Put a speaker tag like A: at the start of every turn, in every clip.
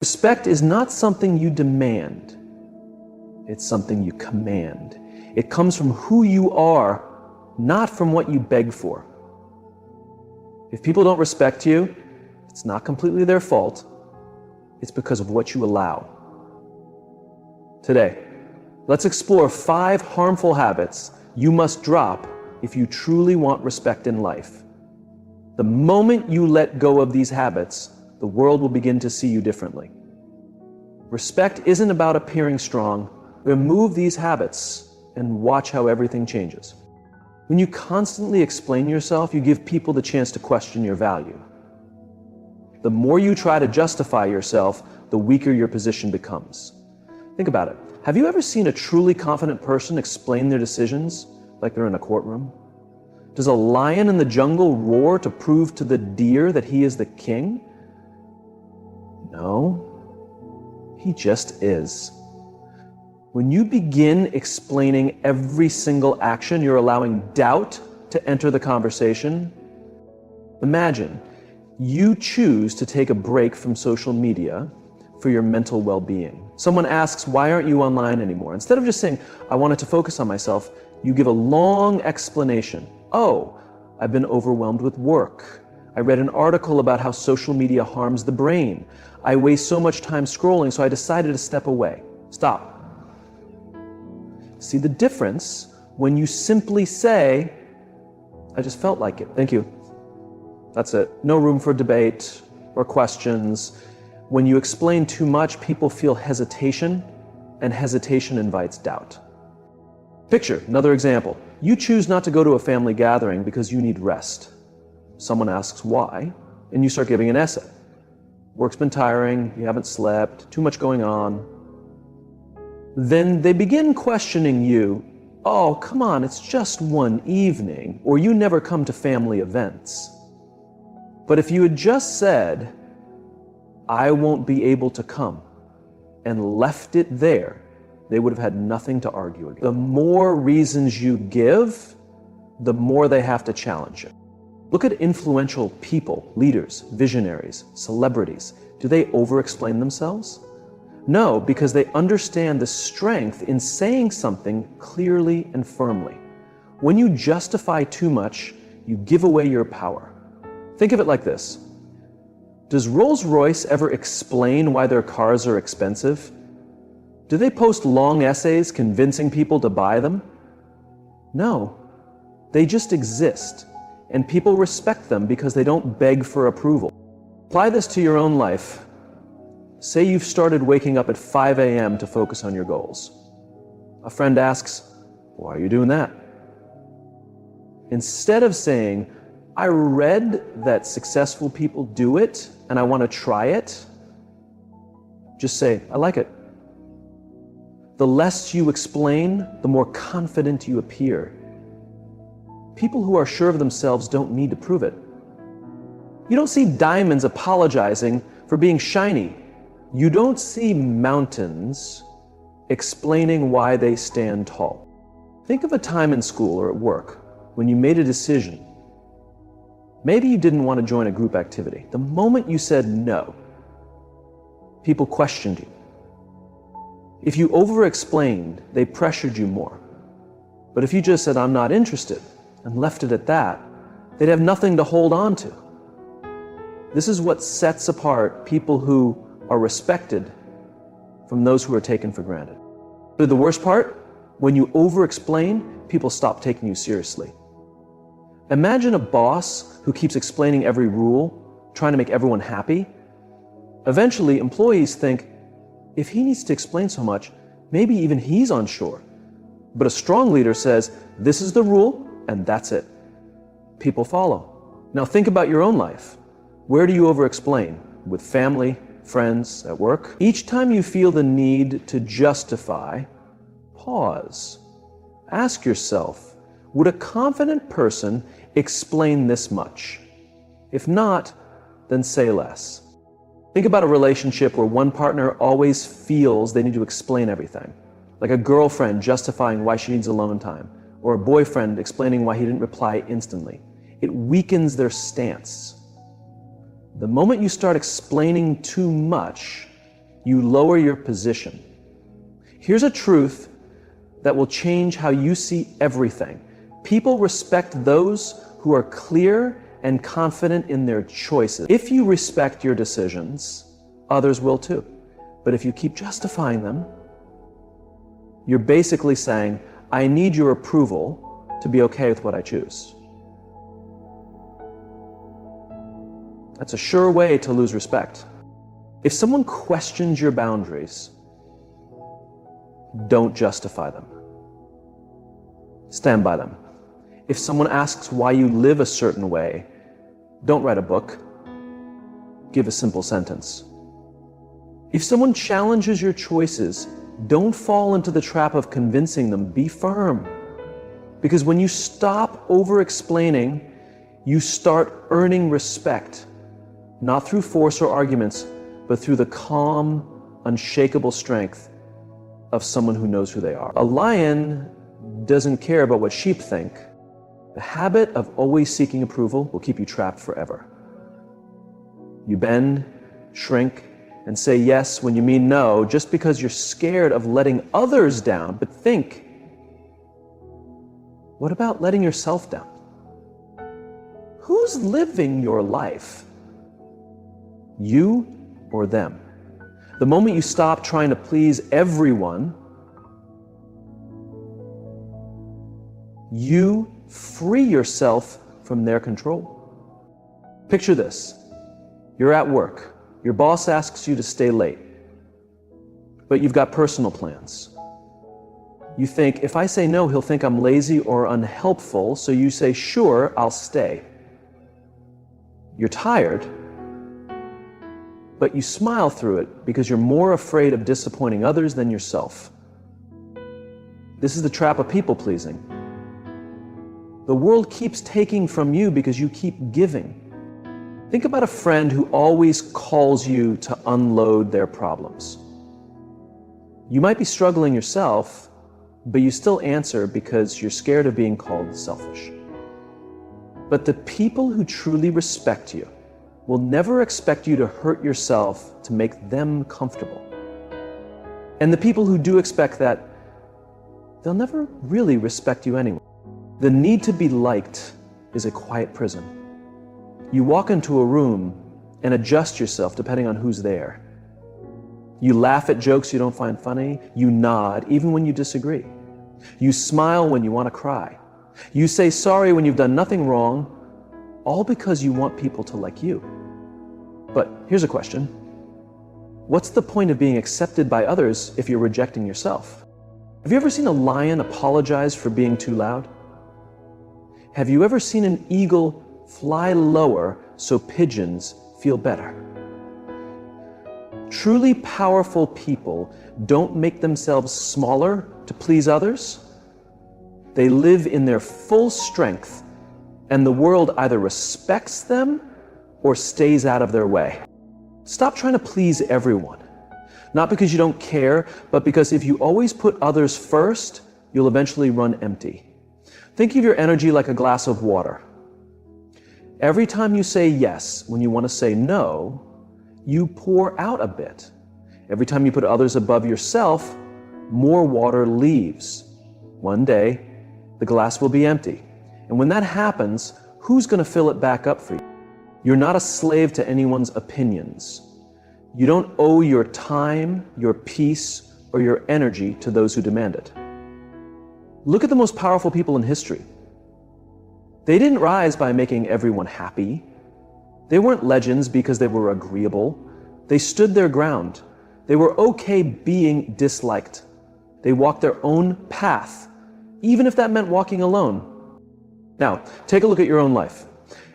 A: Respect is not something you demand. It's something you command. It comes from who you are, not from what you beg for. If people don't respect you, it's not completely their fault. It's because of what you allow. Today, let's explore 5 harmful habits you must drop if you truly want respect in life. The moment you let go of these habits, the world will begin to see you differently. Respect isn't about appearing strong. Remove these habits and watch how everything changes. When you constantly explain yourself, you give people the chance to question your value. The more you try to justify yourself, the weaker your position becomes. Think about it. Have you ever seen a truly confident person explain their decisions like they're in a courtroom? Does a lion in the jungle roar to prove to the deer that he is the king? No, he just is. When you begin explaining every single action, you're allowing doubt to enter the conversation. Imagine you choose to take a break from social media for your mental well-being. Someone asks, why aren't you online anymore? Instead of just saying, I wanted to focus on myself, you give a long explanation. Oh, I've been overwhelmed with work. I read an article about how social media harms the brain. I waste so much time scrolling, so I decided to step away. Stop. See the difference when you simply say, I just felt like it. Thank you. That's it. No room for debate or questions. When you explain too much, people feel hesitation, and hesitation invites doubt. Picture another example. You choose not to go to a family gathering because you need rest. Someone asks why, and you start giving an essay. Work's been tiring, you haven't slept, too much going on. Then they begin questioning you. Oh, come on, it's just one evening, or you never come to family events. But if you had just said, I won't be able to come, and left it there, they would have had nothing to argue against. The more reasons you give, the more they have to challenge you. Look at influential people, leaders, visionaries, celebrities. Do they over-explain themselves? No, because they understand the strength in saying something clearly and firmly. When you justify too much, you give away your power. Think of it like this. Does Rolls-Royce ever explain why their cars are expensive? Do they post long essays convincing people to buy them? No, they just exist, and people respect them because they don't beg for approval. Apply this to your own life. Say you've started waking up at 5 a.m. to focus on your goals. A friend asks, why are you doing that? Instead of saying, I read that successful people do it and I want to try it, just say, I like it. The less you explain, the more confident you appear. People who are sure of themselves don't need to prove it. You don't see diamonds apologizing for being shiny. You don't see mountains explaining why they stand tall. Think of a time in school or at work when you made a decision. Maybe you didn't want to join a group activity. The moment you said no, people questioned you. If you over-explained, they pressured you more. But if you just said, I'm not interested, and left it at that, they'd have nothing to hold on to. This is what sets apart people who are respected from those who are taken for granted. But the worst part, when you over-explain, people stop taking you seriously. Imagine a boss who keeps explaining every rule, trying to make everyone happy. Eventually, employees think, if he needs to explain so much, maybe even he's unsure. But a strong leader says, this is the rule, and that's it. People follow. Now think about your own life. Where do you over-explain? With family, friends, at work? Each time you feel the need to justify, pause. Ask yourself, would a confident person explain this much? If not, then say less. Think about a relationship where one partner always feels they need to explain everything, like a girlfriend justifying why she needs alone time, or a boyfriend explaining why he didn't reply instantly. It weakens their stance. The moment you start explaining too much, you lower your position. Here's a truth that will change how you see everything. People respect those who are clear and confident in their choices. If you respect your decisions, others will too. But if you keep justifying them, you're basically saying, I need your approval to be okay with what I choose. That's a sure way to lose respect. If someone questions your boundaries, don't justify them. Stand by them. If someone asks why you live a certain way, don't write a book. Give a simple sentence. If someone challenges your choices, don't fall into the trap of convincing them. Be firm. Because when you stop over-explaining, you start earning respect, not through force or arguments, but through the calm, unshakable strength of someone who knows who they are. A lion doesn't care about what sheep think. The habit of always seeking approval will keep you trapped forever. You bend, shrink, and say yes when you mean no, just because you're scared of letting others down. But think, what about letting yourself down? Who's living your life? You or them? The moment you stop trying to please everyone, you free yourself from their control. Picture this. You're at work. Your boss asks you to stay late, but you've got personal plans. You think, if I say no, he'll think I'm lazy or unhelpful, so you say, sure, I'll stay. You're tired, but you smile through it because you're more afraid of disappointing others than yourself. This is the trap of people-pleasing. The world keeps taking from you because you keep giving. Think about a friend who always calls you to unload their problems. You might be struggling yourself, but you still answer because you're scared of being called selfish. But the people who truly respect you will never expect you to hurt yourself to make them comfortable. And the people who do expect that, they'll never really respect you anyway. The need to be liked is a quiet prison. You walk into a room and adjust yourself depending on who's there. You laugh at jokes you don't find funny. You nod even when you disagree. You smile when you want to cry. You say sorry when you've done nothing wrong, all because you want people to like you. But here's a question. What's the point of being accepted by others if you're rejecting yourself? Have you ever seen a lion apologize for being too loud? Have you ever seen an eagle fly lower so pigeons feel better? Truly powerful people don't make themselves smaller to please others. They live in their full strength, and the world either respects them or stays out of their way. Stop trying to please everyone. Not because you don't care, but because if you always put others first, you'll eventually run empty. Think of your energy like a glass of water. Every time you say yes when you want to say no, you pour out a bit. Every time you put others above yourself, more water leaves. One day, the glass will be empty. And when that happens, who's going to fill it back up for you? You're not a slave to anyone's opinions. You don't owe your time, your peace, or your energy to those who demand it. Look at the most powerful people in history. They didn't rise by making everyone happy. They weren't legends because they were agreeable. They stood their ground. They were okay being disliked. They walked their own path, even if that meant walking alone. Now, take a look at your own life.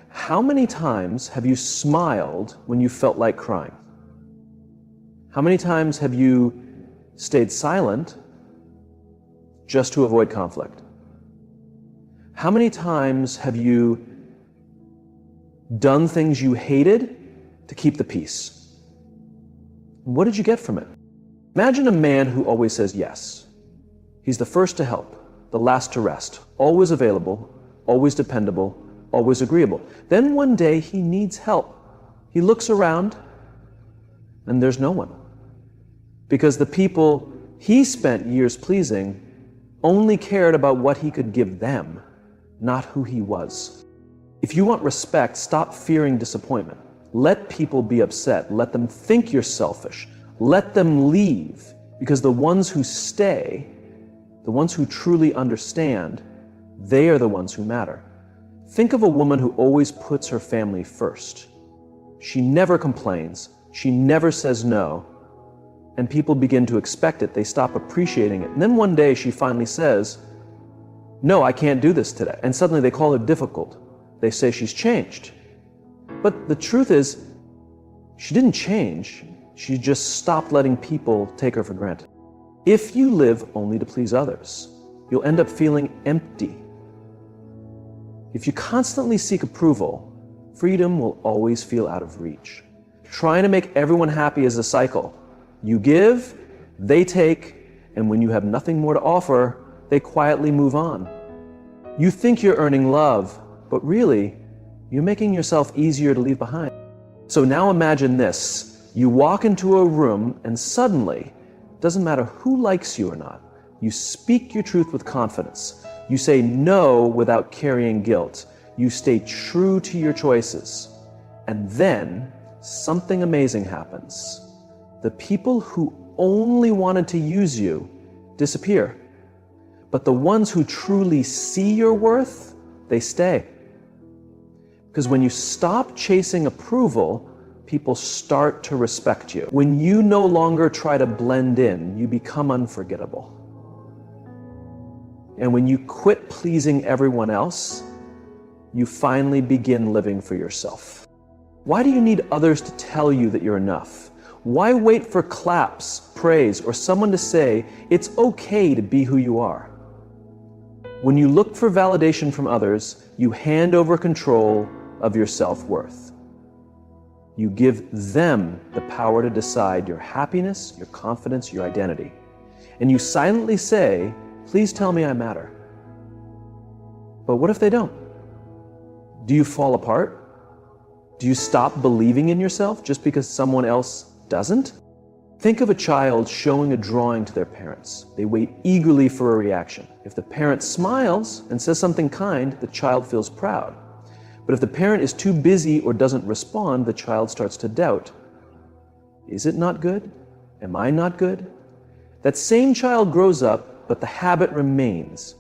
A: How many times have you smiled when you felt like crying? How many times have you stayed silent just to avoid conflict? How many times have you done things you hated to keep the peace? What did you get from it? Imagine a man who always says yes. He's the first to help, the last to rest, always available, always dependable, always agreeable. Then one day he needs help. He looks around and there's no one. because the people he spent years pleasing only cared about what he could give them, not who he was. If you want respect, stop fearing disappointment. Let people be upset. Let them think you're selfish. Let them leave, because the ones who stay, the ones who truly understand, they are the ones who matter. Think of a woman who always puts her family first. She never complains. She never says no. And people begin to expect it. They stop appreciating it. And then one day she finally says, "No, I can't do this today." And suddenly they call her difficult. They say she's changed. But the truth is, she didn't change. She just stopped letting people take her for granted. If you live only to please others, you'll end up feeling empty. If you constantly seek approval, freedom will always feel out of reach. Trying to make everyone happy is a cycle. You give, they take, and when you have nothing more to offer, they quietly move on. You think you're earning love, but really, you're making yourself easier to leave behind. So now imagine this. You walk into a room and suddenly, it doesn't matter who likes you or not, you speak your truth with confidence. You say no without carrying guilt. You stay true to your choices. And then something amazing happens. The people who only wanted to use you disappear. But the ones who truly see your worth, they stay. Because when you stop chasing approval, people start to respect you. When you no longer try to blend in, you become unforgettable. And when you quit pleasing everyone else, you finally begin living for yourself. Why do you need others to tell you that you're enough? Why wait for claps, praise, or someone to say it's okay to be who you are? When you look for validation from others, you hand over control of your self-worth. You give them the power to decide your happiness, your confidence, your identity. And you silently say, "Please tell me I matter." But what if they don't? Do you fall apart? Do you stop believing in yourself just because someone else doesn't? Think of a child showing a drawing to their parents. They wait eagerly for a reaction. If the parent smiles and says something kind, the child feels proud. But if the parent is too busy or doesn't respond, the child starts to doubt. Is it not good? Am I not good? That same child grows up, but the habit remains.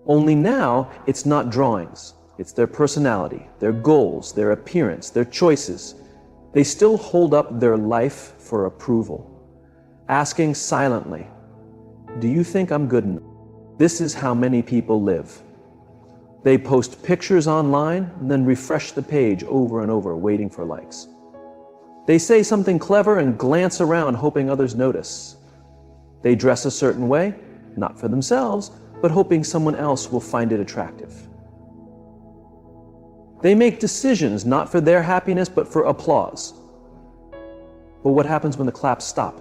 A: Only now, it's not drawings. It's their personality, their goals, their appearance, their choices. They still hold up their life for approval, asking silently, "Do you think I'm good enough?" This is how many people live. They post pictures online and then refresh the page over and over, waiting for likes. They say something clever and glance around, hoping others notice. They dress a certain way, not for themselves, but hoping someone else will find it attractive. They make decisions not for their happiness, but for applause. But what happens when the claps stop?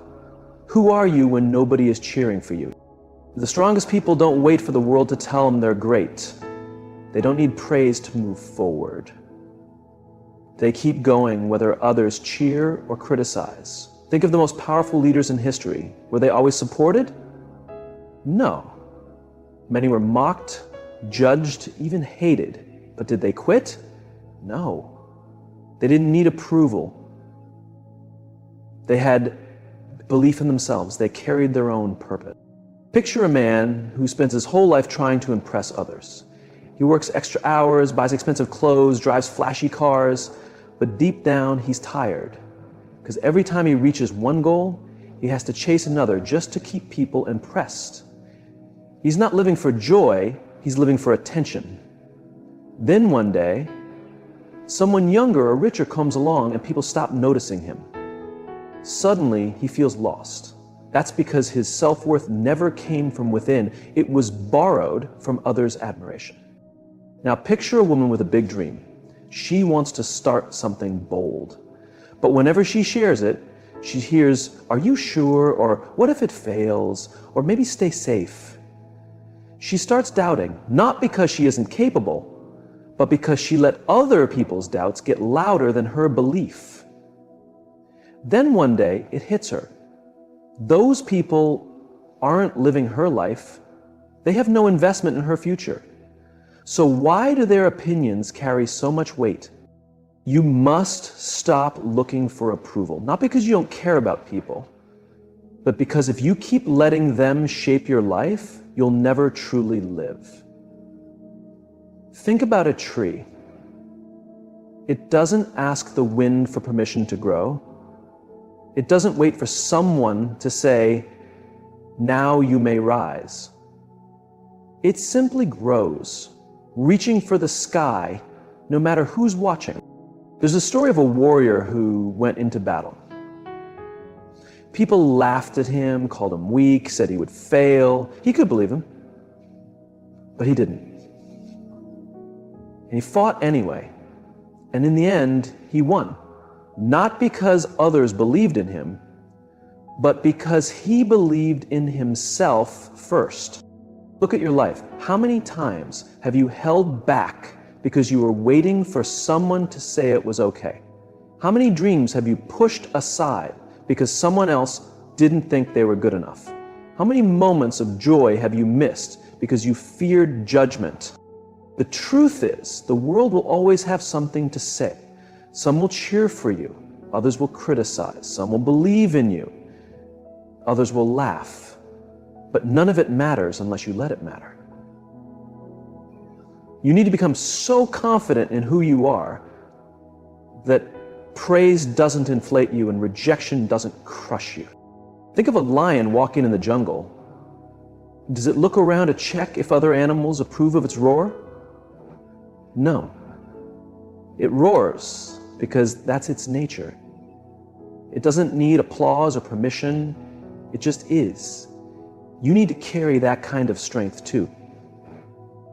A: Who are you when nobody is cheering for you? The strongest people don't wait for the world to tell them they're great. They don't need praise to move forward. They keep going whether others cheer or criticize. Think of the most powerful leaders in history. Were they always supported? No. Many were mocked, judged, even hated. But did they quit? No. They didn't need approval. They had belief in themselves. They carried their own purpose. Picture a man who spends his whole life trying to impress others. He works extra hours, buys expensive clothes, drives flashy cars, but deep down he's tired. Because every time he reaches one goal, he has to chase another just to keep people impressed. He's not living for joy, he's living for attention. Then one day, someone younger or richer comes along and people stop noticing him. Suddenly, he feels lost. That's because his self-worth never came from within. It was borrowed from others' admiration. Now picture a woman with a big dream. She wants to start something bold. But whenever she shares it, she hears, "Are you sure?" or "What if it fails?" or "Maybe stay safe." She starts doubting, not because she isn't capable, but because she let other people's doubts get louder than her belief. Then one day, it hits her. Those people aren't living her life. They have no investment in her future. So why do their opinions carry so much weight? You must stop looking for approval, not because you don't care about people, but because if you keep letting them shape your life, you'll never truly live. Think about a tree. It doesn't ask the wind for permission to grow. It doesn't wait for someone to say, "Now you may rise." It simply grows, reaching for the sky, no matter who's watching. There's a story of a warrior who went into battle. People laughed at him, called him weak, said he would fail. He could believe him, but he didn't. And he fought anyway. And in the end, he won. Not because others believed in him, but because he believed in himself first. Look at your life. How many times have you held back because you were waiting for someone to say it was okay? How many dreams have you pushed aside because someone else didn't think they were good enough? How many moments of joy have you missed because you feared judgment? The truth is, the world will always have something to say. Some will cheer for you, others will criticize, some will believe in you, others will laugh. But none of it matters unless you let it matter. You need to become so confident in who you are that praise doesn't inflate you and rejection doesn't crush you. Think of a lion walking in the jungle. Does it look around to check if other animals approve of its roar? No. It roars because that's its nature. It doesn't need applause or permission. It just is. You need to carry that kind of strength too.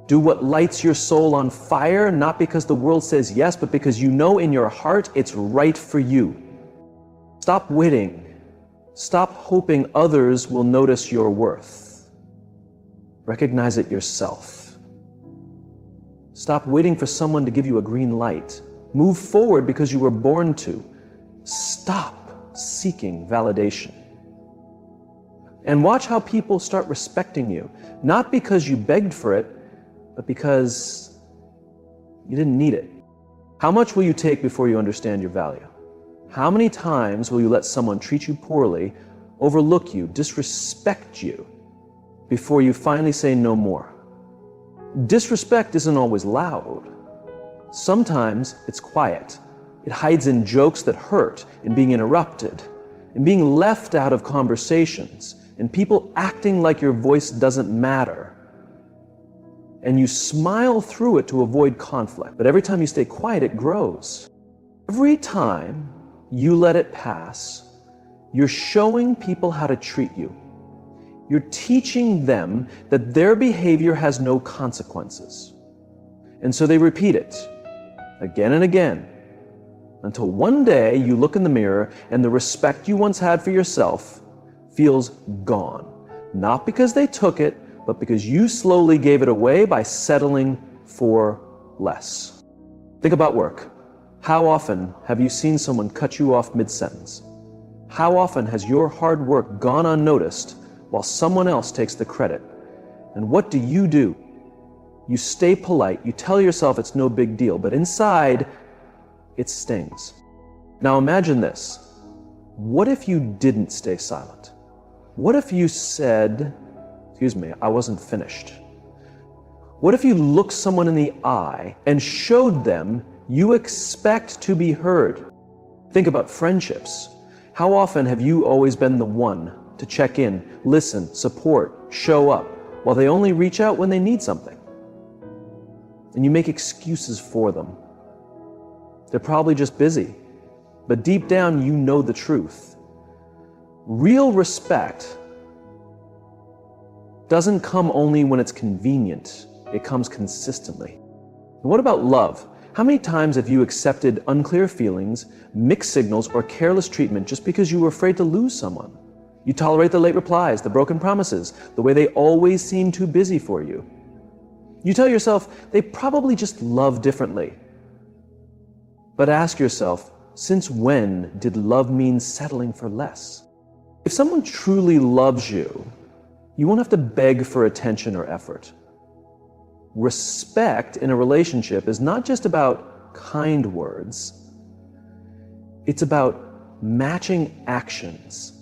A: Do what lights your soul on fire, not because the world says yes, but because you know in your heart it's right for you. Stop waiting. Stop hoping others will notice your worth. Recognize it yourself. Stop waiting for someone to give you a green light. Move forward because you were born to. Stop seeking validation. And watch how people start respecting you, not because you begged for it, but because you didn't need it. How much will you take before you understand your value? How many times will you let someone treat you poorly, overlook you, disrespect you, before you finally say no more? Disrespect isn't always loud. Sometimes it's quiet. It hides in jokes that hurt, in being interrupted, in being left out of conversations, and people acting like your voice doesn't matter. And you smile through it to avoid conflict. But every time you stay quiet, it grows. Every time you let it pass, you're showing people how to treat you. You're teaching them that their behavior has no consequences. And so they repeat it again and again, until one day you look in the mirror and the respect you once had for yourself feels gone. Not because they took it, but because you slowly gave it away by settling for less. Think about work. How often have you seen someone cut you off mid-sentence? How often has your hard work gone unnoticed while someone else takes the credit? And what do? You stay polite, you tell yourself it's no big deal, but inside, it stings. Now imagine this. What if you didn't stay silent? What if you said, "Excuse me, I wasn't finished"? What if you looked someone in the eye and showed them you expect to be heard? Think about friendships. How often have you always been the one to check in, listen, support, show up, while they only reach out when they need something? And you make excuses for them. They're probably just busy, but deep down you know the truth. Real respect doesn't come only when it's convenient. It comes consistently. And what about love? How many times have you accepted unclear feelings, mixed signals, or careless treatment just because you were afraid to lose someone? You tolerate the late replies, the broken promises, the way they always seem too busy for you. You tell yourself they probably just love differently. But ask yourself, since when did love mean settling for less? If someone truly loves you, you won't have to beg for attention or effort. Respect in a relationship is not just about kind words, it's about matching actions.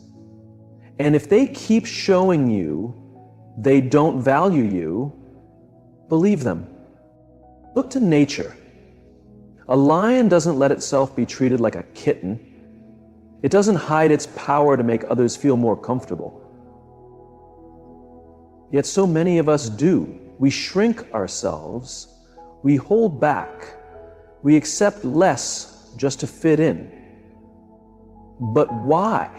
A: And if they keep showing you they don't value you, believe them. Look to nature. A lion doesn't let itself be treated like a kitten. It doesn't hide its power to make others feel more comfortable. Yet so many of us do. We shrink ourselves, we hold back, we accept less just to fit in. But why?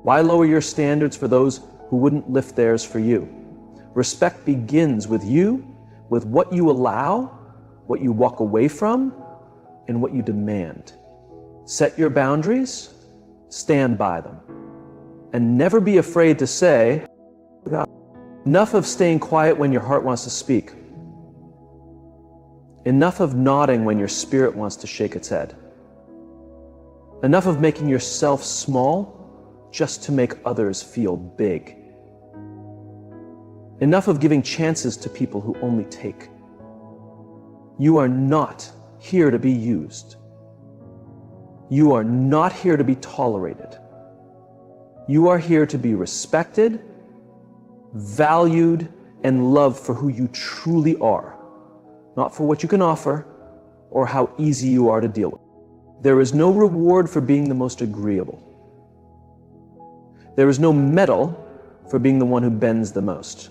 A: Why lower your standards for those who wouldn't lift theirs for you? Respect begins with you, with what you allow, what you walk away from, and what you demand. Set your boundaries, stand by them, and never be afraid to say, enough of staying quiet when your heart wants to speak. Enough of nodding when your spirit wants to shake its head. Enough of making yourself small just to make others feel big. Enough of giving chances to people who only take. You are not here to be used. You are not here to be tolerated. You are here to be respected, valued, and loved for who you truly are, not for what you can offer or how easy you are to deal with. There is no reward for being the most agreeable. There is no medal for being the one who bends the most.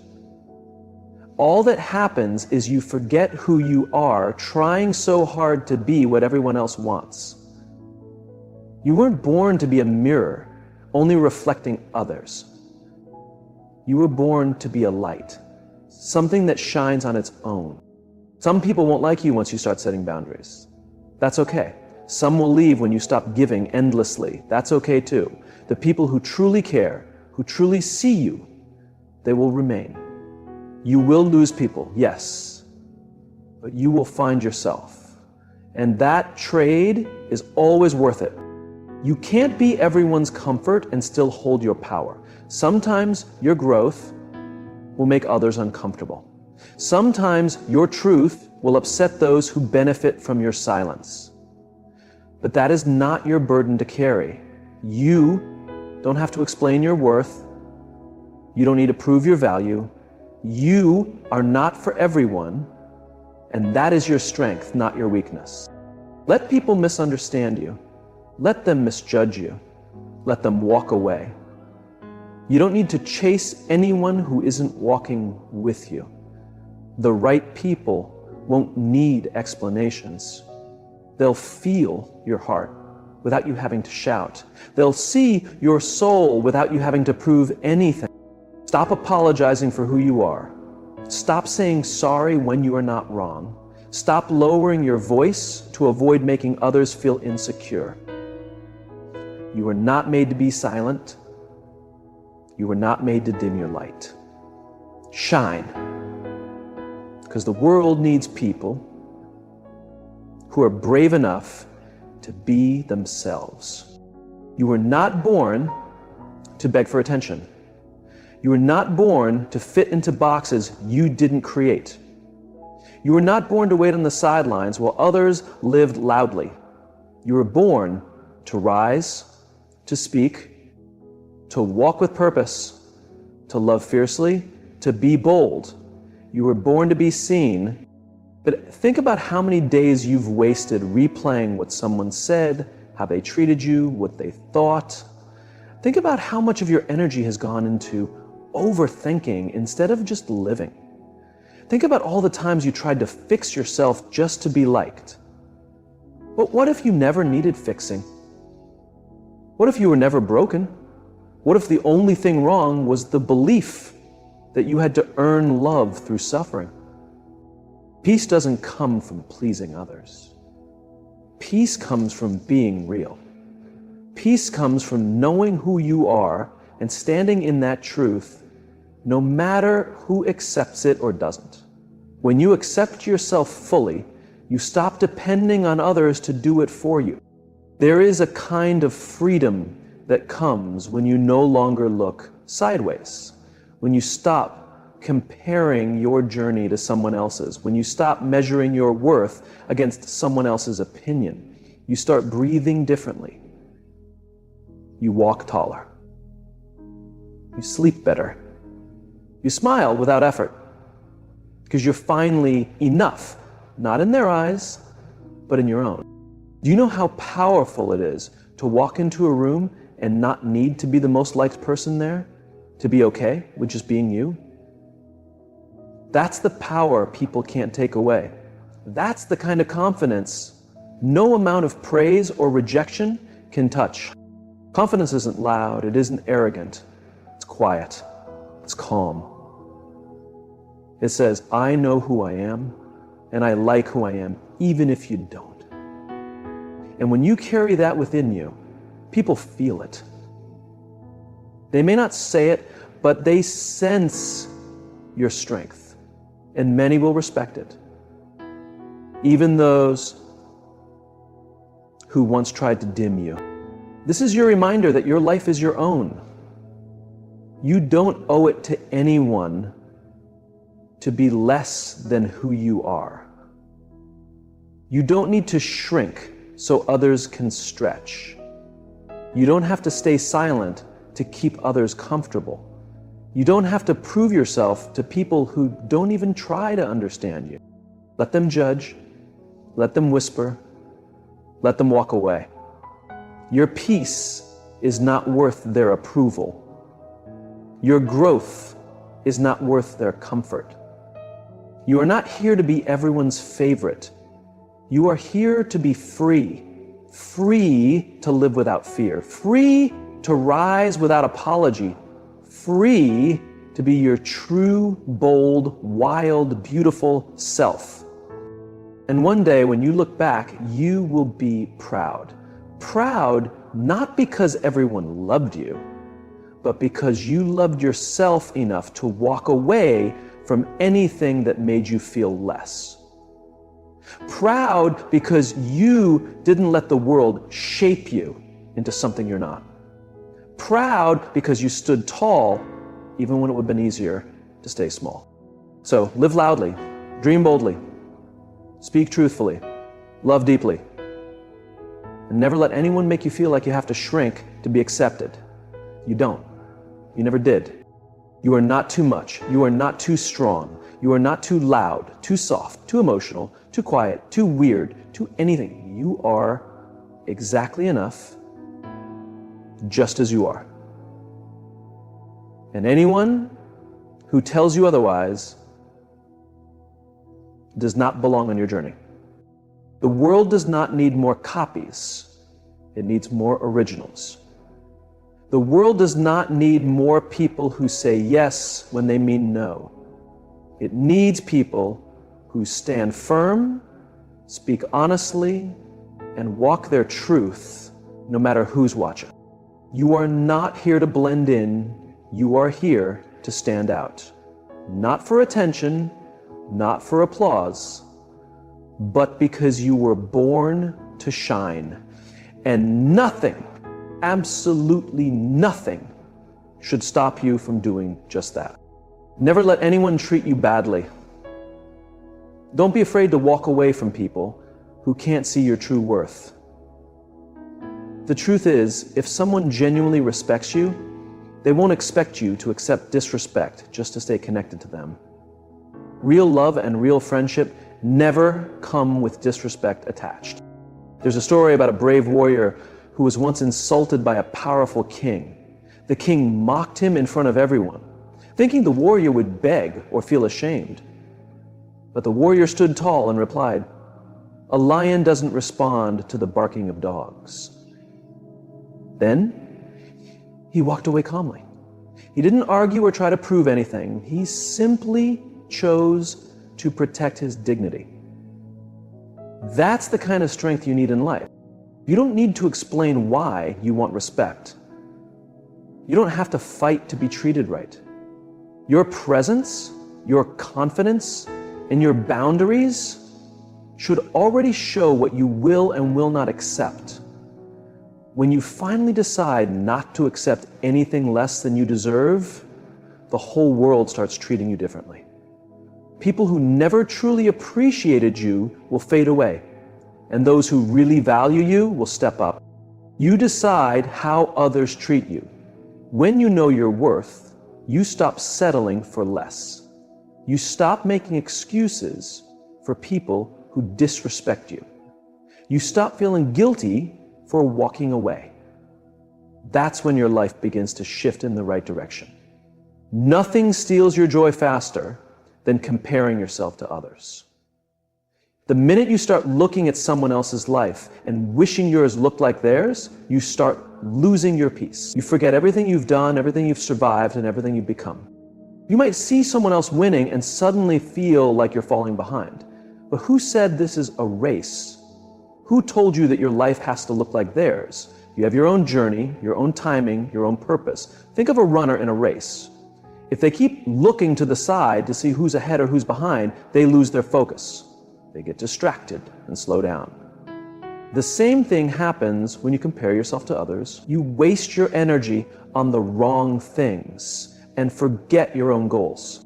A: All that happens is you forget who you are, trying so hard to be what everyone else wants. You weren't born to be a mirror, only reflecting others. You were born to be a light, something that shines on its own. Some people won't like you once you start setting boundaries. That's okay. Some will leave when you stop giving endlessly. That's okay too. The people who truly care, who truly see you, they will remain. You will lose people, yes, but you will find yourself. And that trade is always worth it. You can't be everyone's comfort and still hold your power. Sometimes your growth will make others uncomfortable. Sometimes your truth will upset those who benefit from your silence. But that is not your burden to carry. You don't have to explain your worth. You don't need to prove your value. You are not for everyone, and that is your strength, not your weakness. Let people misunderstand you. Let them misjudge you. Let them walk away. You don't need to chase anyone who isn't walking with you. The right people won't need explanations. They'll feel your heart without you having to shout. They'll see your soul without you having to prove anything. Stop apologizing for who you are. Stop saying sorry when you are not wrong. Stop lowering your voice to avoid making others feel insecure. You were not made to be silent. You were not made to dim your light. Shine. Because the world needs people who are brave enough to be themselves. You were not born to beg for attention. You were not born to fit into boxes you didn't create. You were not born to wait on the sidelines while others lived loudly. You were born to rise, to speak, to walk with purpose, to love fiercely, to be bold. You were born to be seen. But think about how many days you've wasted replaying what someone said, how they treated you, what they thought. Think about how much of your energy has gone into overthinking instead of just living. Think about all the times you tried to fix yourself just to be liked. But what if you never needed fixing? What if you were never broken? What if the only thing wrong was the belief that you had to earn love through suffering? Peace doesn't come from pleasing others. Peace comes from being real. Peace comes from knowing who you are and standing in that truth, no matter who accepts it or doesn't. When you accept yourself fully, you stop depending on others to do it for you. There is a kind of freedom that comes when you no longer look sideways, when you stop comparing your journey to someone else's, when you stop measuring your worth against someone else's opinion. You start breathing differently. You walk taller. You sleep better. You smile without effort because you're finally enough, not in their eyes, but in your own. Do you know how powerful it is to walk into a room and not need to be the most liked person there, to be okay with just being you? That's the power people can't take away. That's the kind of confidence no amount of praise or rejection can touch. Confidence isn't loud, it isn't arrogant. It's quiet, it's calm. It says, I know who I am, and I like who I am, even if you don't. And when you carry that within you, people feel it. They may not say it, but they sense your strength, and many will respect it. Even those who once tried to dim you. This is your reminder that your life is your own. You don't owe it to anyone to be less than who you are. You don't need to shrink so others can stretch. You don't have to stay silent to keep others comfortable. You don't have to prove yourself to people who don't even try to understand you. Let them judge, let them whisper, let them walk away. Your peace is not worth their approval. Your growth is not worth their comfort. You are not here to be everyone's favorite. You are here to be free, free to live without fear, free to rise without apology, free to be your true, bold, wild, beautiful self. And one day when you look back, you will be proud. Proud not because everyone loved you, but because you loved yourself enough to walk away from anything that made you feel less. Proud because you didn't let the world shape you into something you're not. Proud because you stood tall even when it would have been easier to stay small. So live loudly, dream boldly, speak truthfully, love deeply, and never let anyone make you feel like you have to shrink to be accepted. You don't. You never did. You are not too much. You are not too strong. You are not too loud, too soft, too emotional, too quiet, too weird, too anything. You are exactly enough, just as you are. And anyone who tells you otherwise does not belong on your journey. The world does not need more copies. It needs more originals. The world does not need more people who say yes when they mean no. It needs people who stand firm, speak honestly, and walk their truth no matter who's watching. You are not here to blend in. You are here to stand out. Not for attention, not for applause, but because you were born to shine. And nothing, absolutely nothing, should stop you from doing just that. Never let anyone treat you badly. Don't be afraid to walk away from people who can't see your true worth. The truth is, if someone genuinely respects you, they won't expect you to accept disrespect just to stay connected to them. Real love and real friendship never come with disrespect attached. There's a story about a brave warrior who was once insulted by a powerful king. The king mocked him in front of everyone, thinking the warrior would beg or feel ashamed. But the warrior stood tall and replied, "A lion doesn't respond to the barking of dogs." Then he walked away calmly. He didn't argue or try to prove anything. He simply chose to protect his dignity. That's the kind of strength you need in life. You don't need to explain why you want respect. You don't have to fight to be treated right. Your presence, your confidence, and your boundaries should already show what you will and will not accept. When you finally decide not to accept anything less than you deserve, the whole world starts treating you differently. People who never truly appreciated you will fade away, and those who really value you will step up. You decide how others treat you. When you know your worth, you stop settling for less. You stop making excuses for people who disrespect you. You stop feeling guilty for walking away. That's when your life begins to shift in the right direction. Nothing steals your joy faster than comparing yourself to others. The minute you start looking at someone else's life and wishing yours looked like theirs, you start losing your peace. You forget everything you've done, everything you've survived, and everything you've become. You might see someone else winning and suddenly feel like you're falling behind. But who said this is a race? Who told you that your life has to look like theirs? You have your own journey, your own timing, your own purpose. Think of a runner in a race. If they keep looking to the side to see who's ahead or who's behind, they lose their focus. They get distracted and slow down. The same thing happens when you compare yourself to others. You waste your energy on the wrong things and forget your own goals.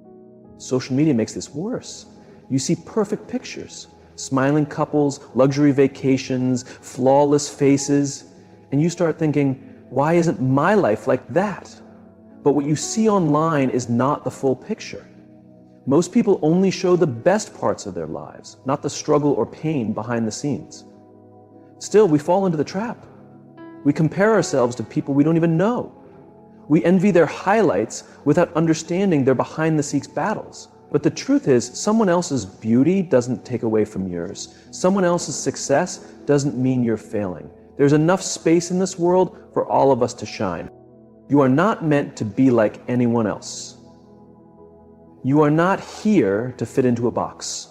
A: Social media makes this worse. You see perfect pictures, smiling couples, luxury vacations, flawless faces, and you start thinking, why isn't my life like that? But what you see online is not the full picture. Most people only show the best parts of their lives, not the struggle or pain behind the scenes. Still, we fall into the trap. We compare ourselves to people we don't even know. We envy their highlights without understanding their behind-the-scenes battles. But the truth is, someone else's beauty doesn't take away from yours. Someone else's success doesn't mean you're failing. There's enough space in this world for all of us to shine. You are not meant to be like anyone else. You are not here to fit into a box.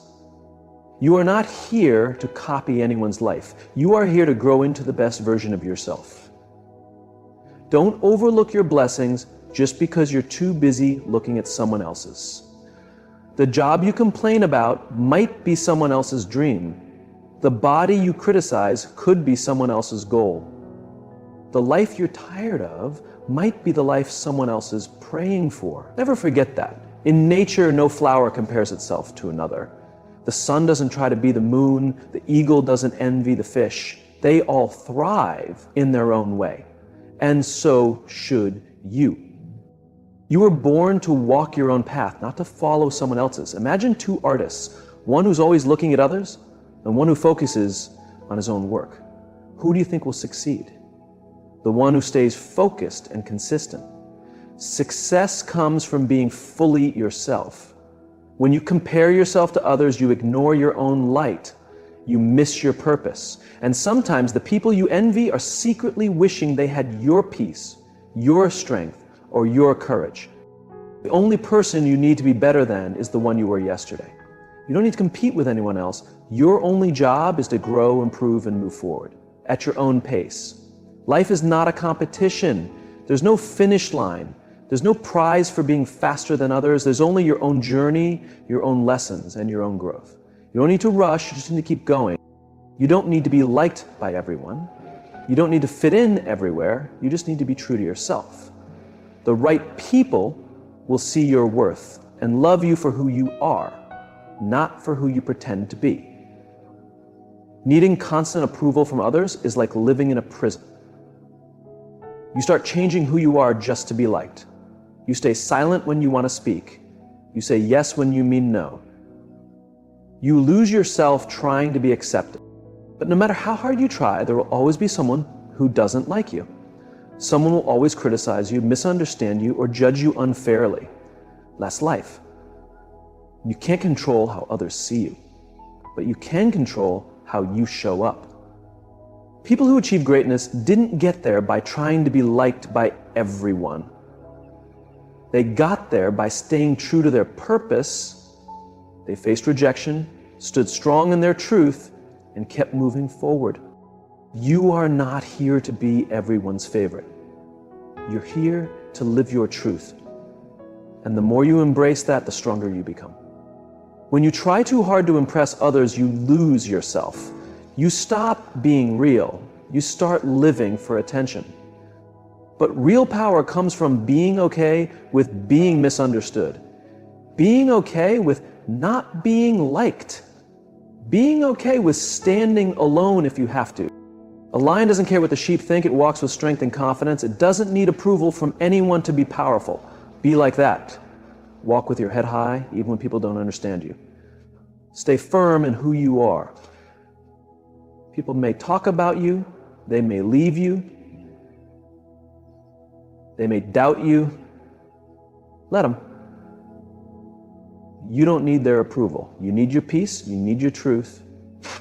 A: You are not here to copy anyone's life. You are here to grow into the best version of yourself. Don't overlook your blessings just because you're too busy looking at someone else's. The job you complain about might be someone else's dream. The body you criticize could be someone else's goal. The life you're tired of might be the life someone else is praying for. Never forget that. In nature, no flower compares itself to another. The sun doesn't try to be the moon. The eagle doesn't envy the fish. They all thrive in their own way. And so should you. You were born to walk your own path, not to follow someone else's. Imagine two artists, one who's always looking at others and one who focuses on his own work. Who do you think will succeed? The one who stays focused and consistent. Success comes from being fully yourself. When you compare yourself to others, you ignore your own light. You miss your purpose. And sometimes the people you envy are secretly wishing they had your peace, your strength, or your courage. The only person you need to be better than is the one you were yesterday. You don't need to compete with anyone else. Your only job is to grow, improve, and move forward at your own pace. Life is not a competition. There's no finish line. There's no prize for being faster than others. There's only your own journey, your own lessons, and your own growth. You don't need to rush, you just need to keep going. You don't need to be liked by everyone. You don't need to fit in everywhere. You just need to be true to yourself. The right people will see your worth and love you for who you are, not for who you pretend to be. Needing constant approval from others is like living in a prison. You start changing who you are just to be liked. You stay silent when you want to speak. You say yes when you mean no. You lose yourself trying to be accepted. But no matter how hard you try, there will always be someone who doesn't like you. Someone will always criticize you, misunderstand you, or judge you unfairly. That's life. You can't control how others see you, but you can control how you show up. People who achieve greatness didn't get there by trying to be liked by everyone. They got there by staying true to their purpose. They faced rejection, stood strong in their truth, and kept moving forward. You are not here to be everyone's favorite. You're here to live your truth. And the more you embrace that, the stronger you become. When you try too hard to impress others, you lose yourself. You stop being real. You start living for attention. But real power comes from being okay with being misunderstood. Being okay with not being liked. Being okay with standing alone if you have to. A lion doesn't care what the sheep think. It walks with strength and confidence. It doesn't need approval from anyone to be powerful. Be like that. Walk with your head high, even when people don't understand you. Stay firm in who you are. People may talk about you. They may leave you. They may doubt you. Let them. You don't need their approval. You need your peace, you need your truth,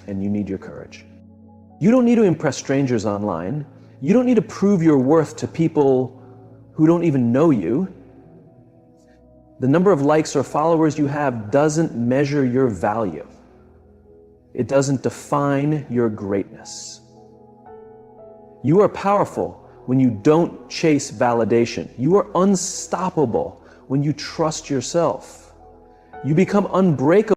A: and you need your courage. You don't need to impress strangers online. You don't need to prove your worth to people who don't even know you. The number of likes or followers you have doesn't measure your value. It doesn't define your greatness. You are powerful when you don't chase validation. You are unstoppable when you trust yourself. You become unbreakable